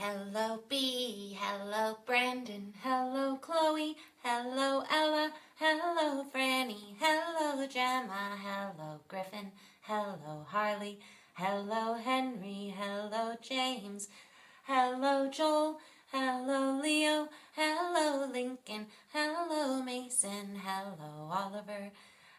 Hello B, hello Brandon, hello Chloe, hello Ella, hello Franny, hello Gemma, hello Griffin, hello Harley, hello Henry, hello James, hello Joel, hello Leo, hello Lincoln, hello Mason, hello Oliver,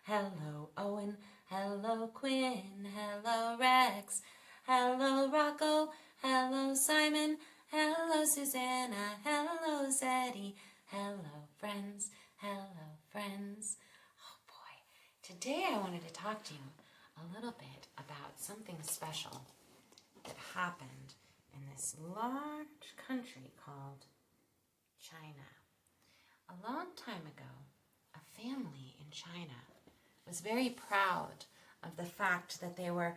hello Owen, hello Quinn, hello Rex, hello Rocco, hello Simon, hello Susanna, hello Zeddy, hello friends, hello friends. Oh boy, today I wanted to talk to you a little bit about something special that happened in this large country called China. A long time ago, a family in China was very proud of the fact that they were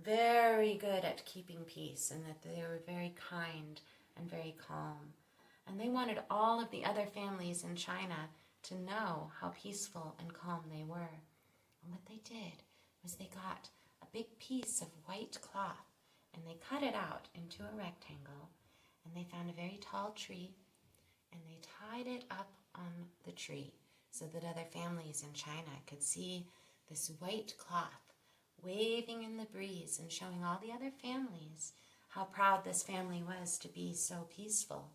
very good at keeping peace and that they were very kind and very calm. And they wanted all of the other families in China to know how peaceful and calm they were. And what they did was they got a big piece of white cloth and they cut it out into a rectangle, and they found a very tall tree and they tied it up on the tree so that other families in China could see this white cloth waving in the breeze and showing all the other families how proud this family was to be so peaceful.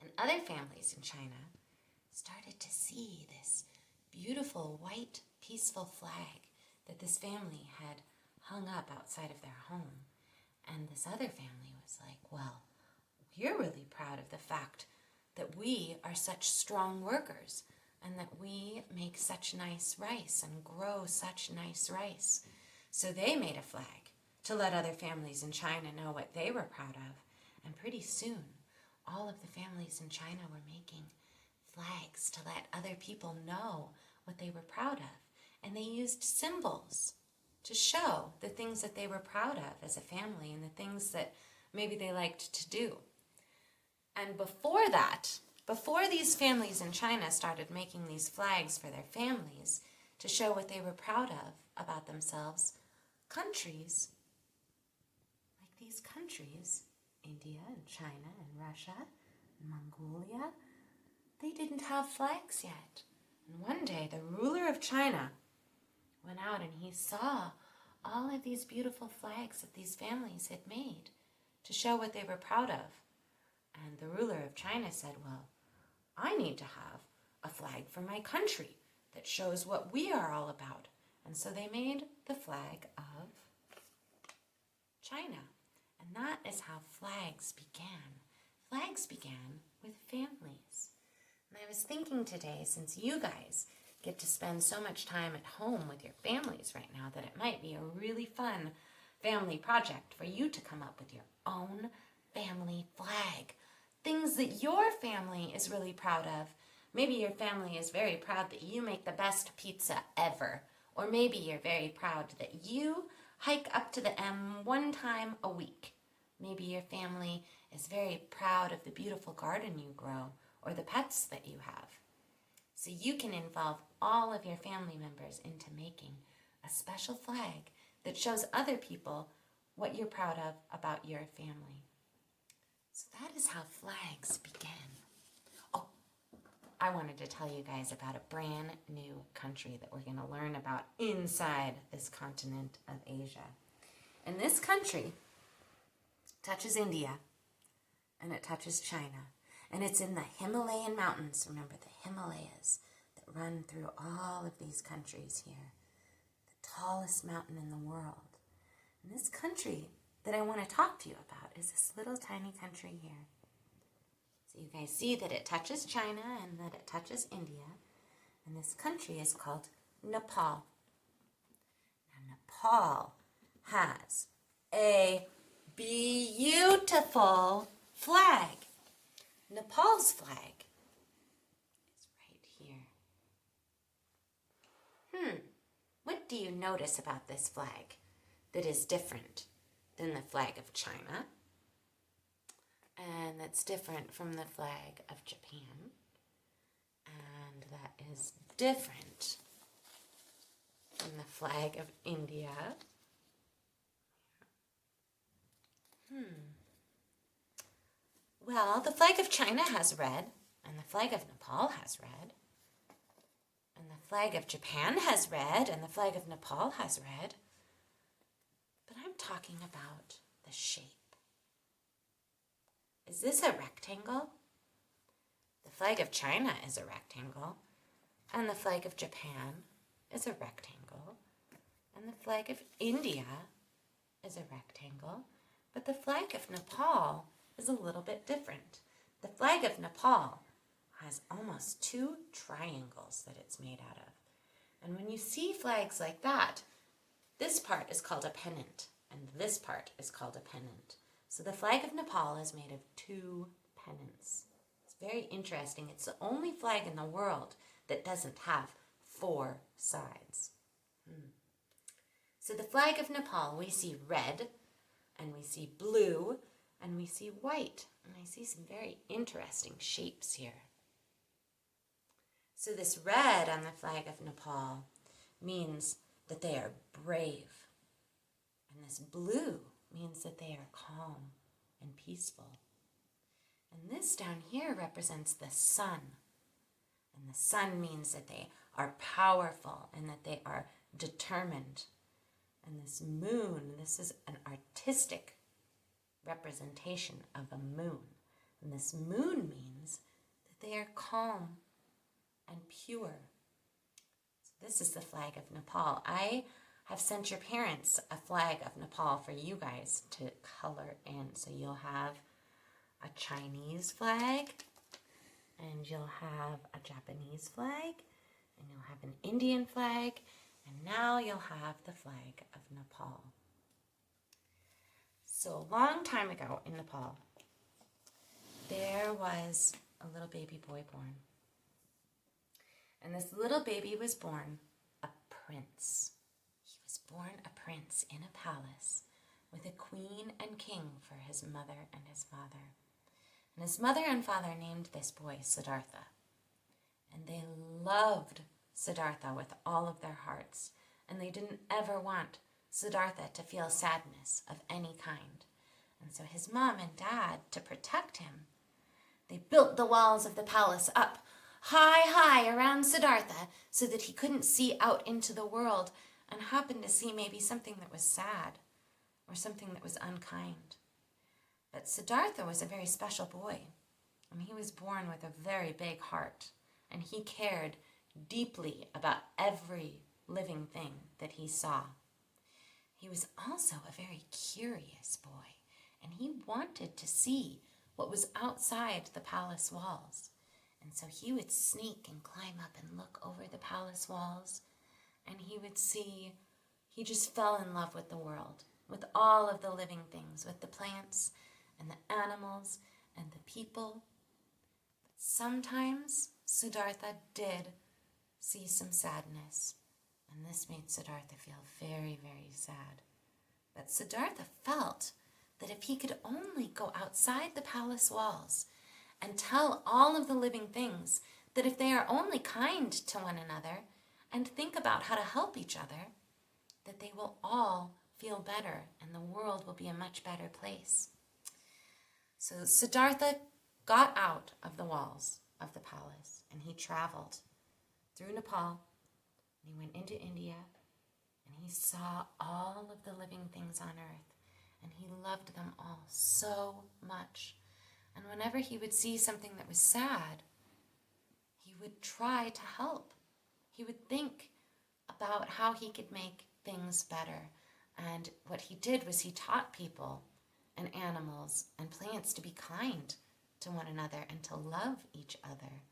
And other families in China started to see this beautiful white peaceful flag that this family had hung up outside of their home. And this other family was like, well, we're really proud of the fact that we are such strong workers and that we make such nice rice and grow such nice rice. So they made a flag to let other families in China know what they were proud of. And pretty soon, all of the families in China were making flags to let other people know what they were proud of. And they used symbols to show the things that they were proud of as a family and the things that maybe they liked to do. And before these families in China started making these flags for their families to show what they were proud of about themselves, countries, like these countries, India and China and Russia and Mongolia, they didn't have flags yet. And one day the ruler of China went out and he saw all of these beautiful flags that these families had made to show what they were proud of. And the ruler of China said, well, I need to have a flag for my country that shows what we are all about. And so they made the flag of China. And that is how flags began. Flags began with families. And I was thinking today, since you guys get to spend so much time at home with your families right now, that it might be a really fun family project for you to come up with your own family flag. Things that your family is really proud of. Maybe your family is very proud that you make the best pizza ever. Or maybe you're very proud that you hike up to the M one time a week. Maybe your family is very proud of the beautiful garden you grow or the pets that you have. So you can involve all of your family members into making a special flag that shows other people what you're proud of about your family. So that is how flags began. Oh, I wanted to tell you guys about a brand new country that we're going to learn about inside this continent of Asia. And this country touches India and it touches China. And it's in the Himalayan mountains. Remember the Himalayas that run through all of these countries here. The tallest mountain in the world. And this country that I want to talk to you about is this little tiny country here. So you guys see that it touches China and that it touches India. And this country is called Nepal. Now Nepal has a beautiful flag. Nepal's flag is right here. What do you notice about this flag that is different than the flag of China? And that's different from the flag of Japan? And that is different from the flag of India? Well, the flag of China has red, and the flag of Nepal has red, and the flag of Japan has red, and the flag of Nepal has red. But I'm talking about the shape. Is this a rectangle? The flag of China is a rectangle, and the flag of Japan is a rectangle, and the flag of India is a rectangle, but the flag of Nepal is a little bit different. The flag of Nepal has almost 2 triangles that it's made out of. And when you see flags like that, this part is called a pennant, and this part is called a pennant. So the flag of Nepal is made of 2 pennants. It's very interesting. It's the only flag in the world that doesn't have 4 sides. So the flag of Nepal, we see red, and we see blue, and we see white. And I see some very interesting shapes here. So this red on the flag of Nepal means that they are brave. And this blue means that they are calm and peaceful. And this down here represents the sun. And the sun means that they are powerful and that they are determined. And this moon, this is an artistic representation of a moon. And this moon means that they are calm and pure. So this is the flag of Nepal. I have sent your parents a flag of Nepal for you guys to color in. So you'll have a Chinese flag, and you'll have a Japanese flag, and you'll have an Indian flag, and now you'll have the flag of Nepal. So a long time ago in Nepal, there was a little baby boy born. And this little baby was born a prince. He was born a prince in a palace with a queen and king for his mother and his father. And his mother and father named this boy Siddhartha. And they loved Siddhartha with all of their hearts. And they didn't ever want Siddhartha to feel sadness of any kind. And so his mom and dad, to protect him, they built the walls of the palace up high around Siddhartha so that he couldn't see out into the world and happen to see maybe something that was sad or something that was unkind. But Siddhartha was a very special boy, and he was born with a very big heart, and he cared deeply about every living thing that he saw. He was also a very curious boy, and he wanted to see what was outside the palace walls. And so he would sneak and climb up and look over the palace walls, and he would see, he just fell in love with the world, with all of the living things, with the plants and the animals and the people. But sometimes Siddhartha did see some sadness, and this made Siddhartha feel very, very sad. But Siddhartha felt that if he could only go outside the palace walls and tell all of the living things that if they are only kind to one another and think about how to help each other, that they will all feel better and the world will be a much better place. So Siddhartha got out of the walls of the palace and he traveled through Nepal, and he went into India, and he saw all of the living things on earth, and he loved them all so much. And whenever he would see something that was sad, he would try to help. He would think about how he could make things better. And what he did was he taught people and animals and plants to be kind to one another and to love each other.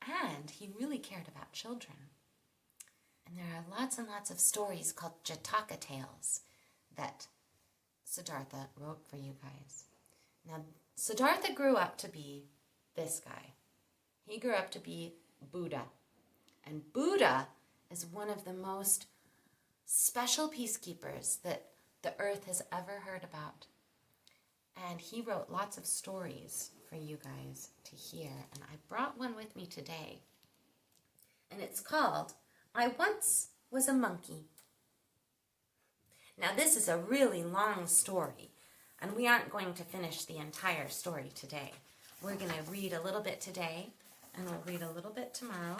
And he really cared about children. And there are lots and lots of stories called Jataka tales that Siddhartha wrote for you guys. Now, Siddhartha grew up to be this guy. He grew up to be Buddha. And Buddha is one of the most special peacekeepers that the earth has ever heard about. And he wrote lots of stories for you guys to hear. And I brought one with me today. And it's called, I Once Was a Monkey. Now this is a really long story, And we aren't going to finish the entire story today. We're going to read a little bit today, and we'll read a little bit tomorrow.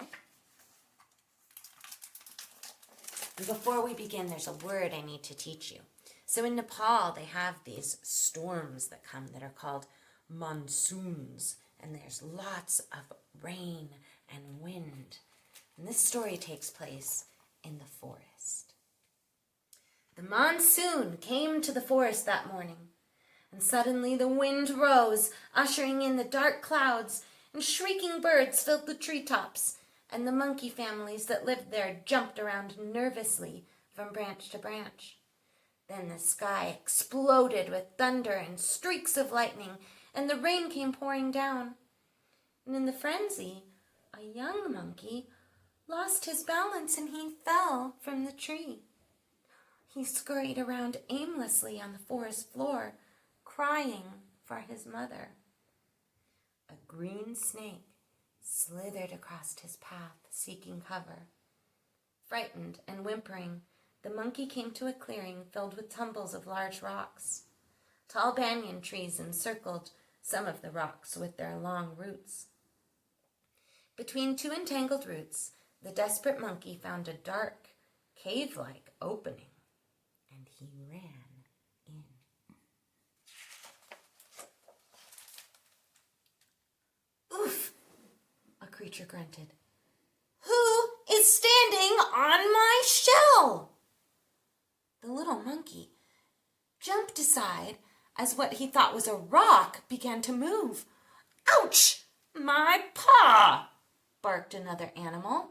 And before we begin, there's a word I need to teach you. So in Nepal, they have these storms that come that are called monsoons. And there's lots of rain and wind. And this story takes place in the forest. The monsoon came to the forest that morning, and suddenly the wind rose, ushering in the dark clouds, and shrieking birds filled the treetops, and the monkey families that lived there jumped around nervously from branch to branch. Then the sky exploded with thunder and streaks of lightning, and the rain came pouring down. And in the frenzy, a young monkey lost his balance and he fell from the tree. He scurried around aimlessly on the forest floor, crying for his mother. A green snake slithered across his path, seeking cover. Frightened and whimpering, the monkey came to a clearing filled with tumbles of large rocks. Tall banyan trees encircled some of the rocks with their long roots. Between two entangled roots, the desperate monkey found a dark, cave-like opening, and he ran in. Oof! A creature grunted. Who is standing on my shell? The little monkey jumped aside as what he thought was a rock began to move. Ouch! My paw! Barked another animal.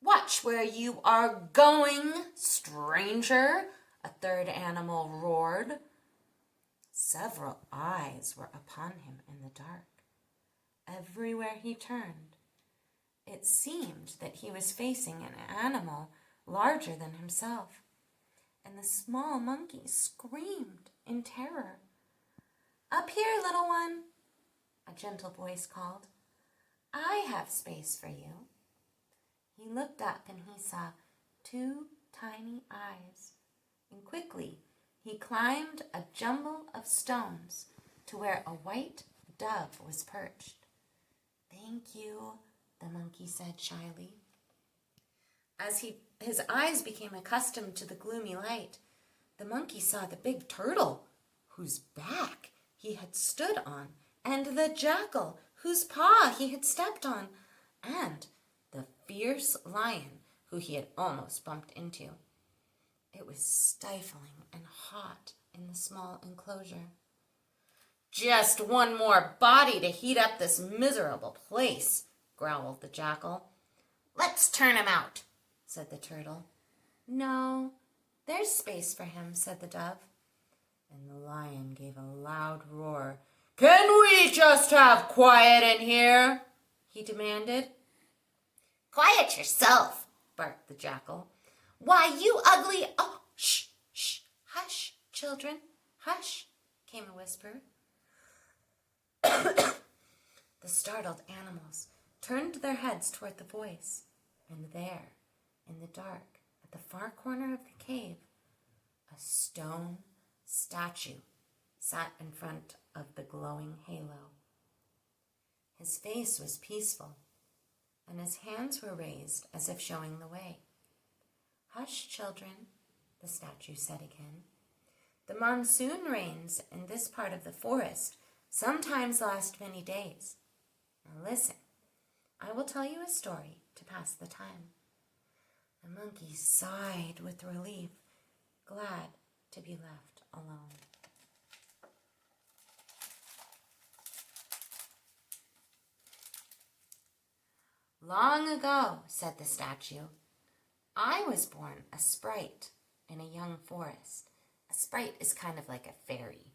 Watch where you are going, stranger, a third animal roared. Several eyes were upon him in the dark. Everywhere he turned, it seemed that he was facing an animal larger than himself, and the small monkey screamed in terror. Up here, little one, a gentle voice called. I have space for you. He looked up and he saw two tiny eyes, and quickly he climbed a jumble of stones to where a white dove was perched. Thank you, the monkey said shyly. As his eyes became accustomed to the gloomy light, the monkey saw the big turtle, whose back he had stood on, and the jackal, whose paw he had stepped on, and the fierce lion, who he had almost bumped into. It was stifling and hot in the small enclosure. Just one more body to heat up this miserable place, growled the jackal. Let's turn him out, said the turtle. No, there's space for him, said the dove. And the lion gave a loud roar. Can we just have quiet in here? He demanded. Quiet yourself, barked the jackal. Why, you ugly... Oh, shh, shh, hush, children, hush, came a whisper. The startled animals turned their heads toward the voice, and there, in the dark, at the far corner of the cave, a stone statue sat in front of the glowing halo. His face was peaceful, and his hands were raised as if showing the way. Hush, children, the statue said again. The monsoon rains in this part of the forest sometimes last many days. Now listen, I will tell you a story to pass the time. The monkey sighed with relief, glad to be left alone. Long ago, said the statue, I was born a sprite in a young forest. A sprite is kind of like a fairy.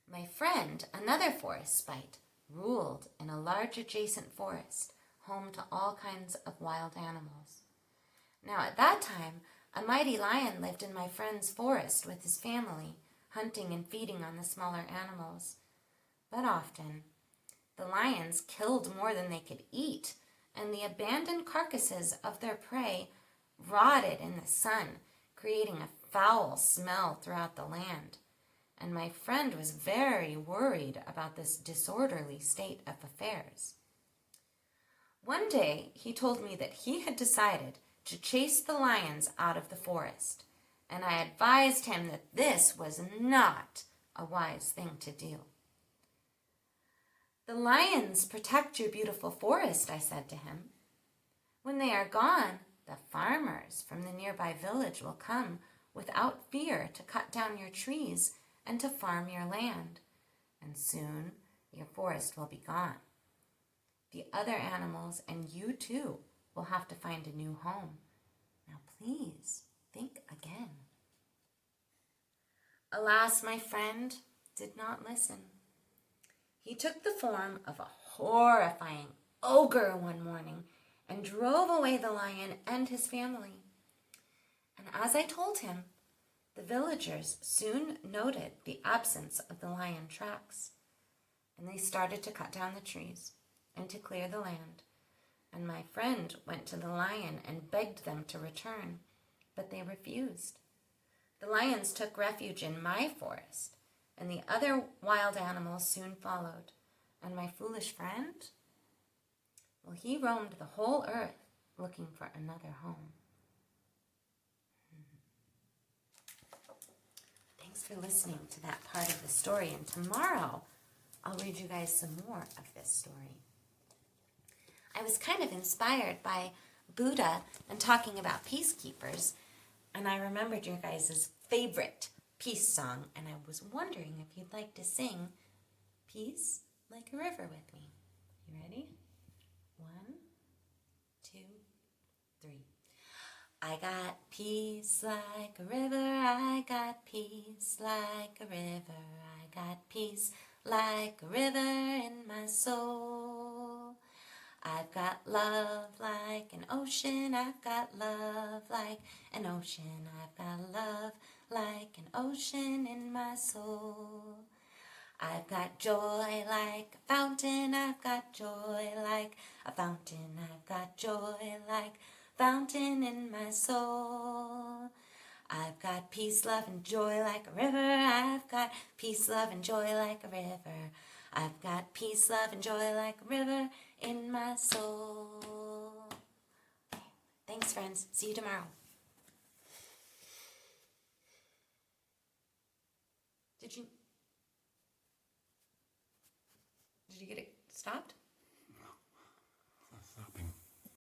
My friend, another forest sprite, ruled in a large adjacent forest, home to all kinds of wild animals. Now at that time, a mighty lion lived in my friend's forest with his family, hunting and feeding on the smaller animals. But often, the lions killed more than they could eat, and the abandoned carcasses of their prey rotted in the sun, creating a foul smell throughout the land. and my friend was very worried about this disorderly state of affairs. One day, he told me that he had decided to chase the lions out of the forest, and I advised him that this was not a wise thing to do. "The lions protect your beautiful forest," I said to him. "When they are gone, the farmers from the nearby village will come without fear to cut down your trees and to farm your land, and soon your forest will be gone. The other animals and you too will have to find a new home. Now please think again." Alas, my friend did not listen. He took the form of a horrifying ogre one morning and drove away the lion and his family. And as I told him, the villagers soon noted the absence of the lion tracks, and they started to cut down the trees and to clear the land. And my friend went to the lion and begged them to return, but they refused. The lions took refuge in my forest, and the other wild animals soon followed. And my foolish friend, well, he roamed the whole earth looking for another home. Thanks for listening to that part of the story, and tomorrow I'll read you guys some more of this story. I was kind of inspired by Buddha and talking about peacekeepers, and I remembered your guys' favorite peace song, and I was wondering if you'd like to sing Peace Like a River with me. You ready? 1, 2, 3. I got peace like a river, I got peace like a river, I got peace like a river in my soul. I've got love like an ocean, I've got love like an ocean, I've got love like an ocean in my soul. I've got joy like a fountain, I've got joy like a fountain, I've got joy like a fountain in my soul. I've got peace, love, and joy like a river, I've got peace, love, and joy like a river. I've got peace, love, and joy like a river in my soul. Thanks, friends. See you tomorrow. Did you get it stopped?